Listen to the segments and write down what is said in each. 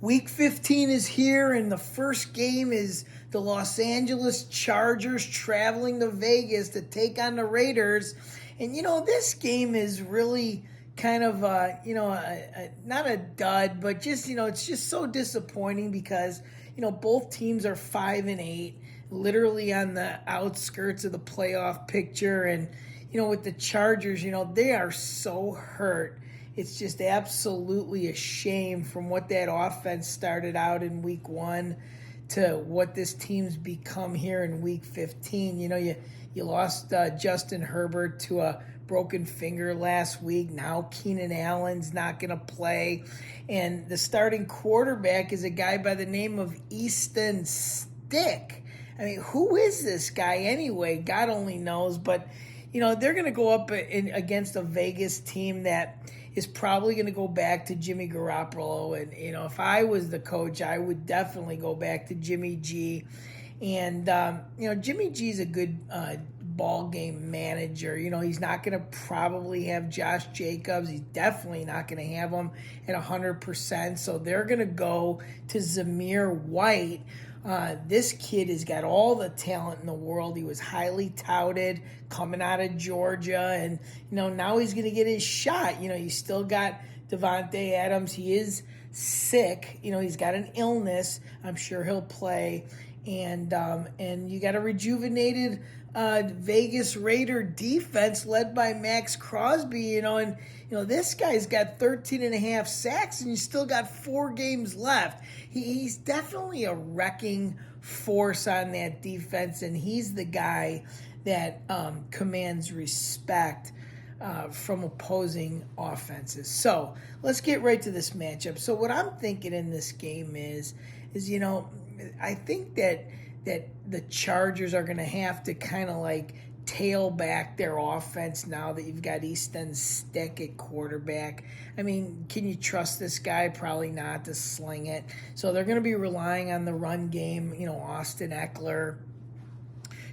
Week 15 is here, and the first game is the Los Angeles Chargers traveling to Vegas to take on the Raiders. And, this game is really kind of, not a dud, but just, it's just so disappointing because, both teams are 5-8, literally on the outskirts of the playoff picture. And, with the Chargers, they are so hurt. It's just absolutely a shame from what that offense started out in week 1 to what this team's become here in week 15. You lost Justin Herbert to a broken finger last week. Now Keenan Allen's not going to play. And the starting quarterback is a guy by the name of Easton Stick. I mean, who is this guy anyway? God only knows. But, they're going to go up against a Vegas team that is probably going to go back to Jimmy Garoppolo. And, if I was the coach, I would definitely go back to Jimmy G. And, Jimmy G's a good ball game manager. He's not going to probably have Josh Jacobs. He's definitely not going to have him at 100%. So they're going to go to Zamir White. This kid has got all the talent in the world. He was highly touted coming out of Georgia, and now he's going to get his shot. He's still got Davante Adams. He is sick. He's got an illness. I'm sure he'll play, and you got a rejuvenated Vegas Raider defense led by Max Crosby. And this guy's got 13 and a half sacks, and you still got 4 games left. He's definitely a wrecking force on that defense, and he's the guy that commands respect from opposing offenses. So let's get right to this matchup. So what I'm thinking in this game is I think that the Chargers are going to have to kind of like tail back their offense now that you've got Easton Stick at quarterback. I mean, can you trust this guy? Probably not to sling it. So they're going to be relying on the run game, Austin Eckler.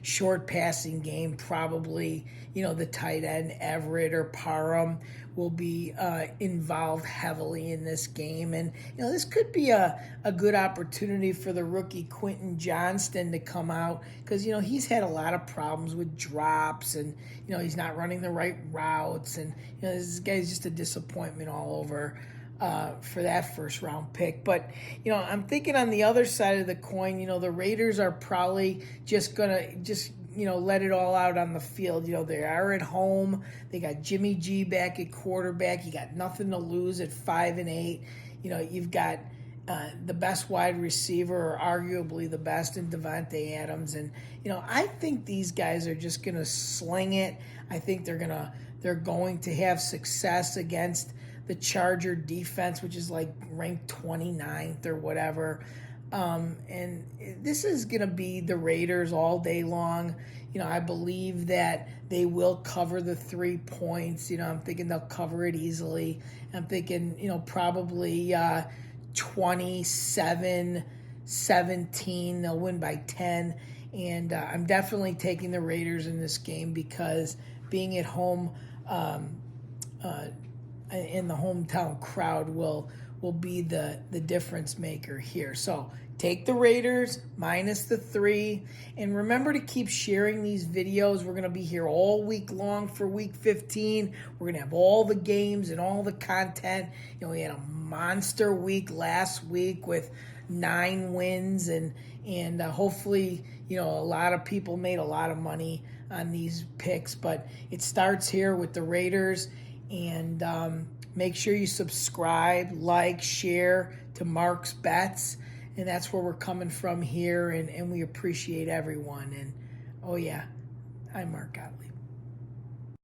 Short passing game, probably, the tight end Everett or Parham will be involved heavily in this game. And, this could be a good opportunity for the rookie Quentin Johnston to come out because, he's had a lot of problems with drops and, he's not running the right routes. And, this guy's just a disappointment all over. For that first round pick. But, I'm thinking on the other side of the coin, the Raiders are probably just going to let it all out on the field. They are at home. They got Jimmy G back at quarterback. You got nothing to lose at 5-8. You've got the best wide receiver, or arguably the best, in Davante Adams. And, I think these guys are just going to sling it. I think they're going to have success against the Charger defense, which is like ranked 29th or whatever. And this is going to be the Raiders all day long. I believe that they will cover the 3 points. I'm thinking they'll cover it easily. I'm thinking, probably 27-17. They'll win by 10. And I'm definitely taking the Raiders in this game because being at home, in the hometown crowd will be the difference maker here. So take the Raiders minus the 3. And remember to keep sharing these videos. We're going to be here all week long for week 15. We're going to have all the games and all the content. We had a monster week last week with 9 wins. And hopefully, a lot of people made a lot of money on these picks. But it starts here with the Raiders. And make sure you subscribe, like, share to Mark's Bets. And that's where we're coming from here. And we appreciate everyone. And, oh, yeah, I'm Mark Gottlieb.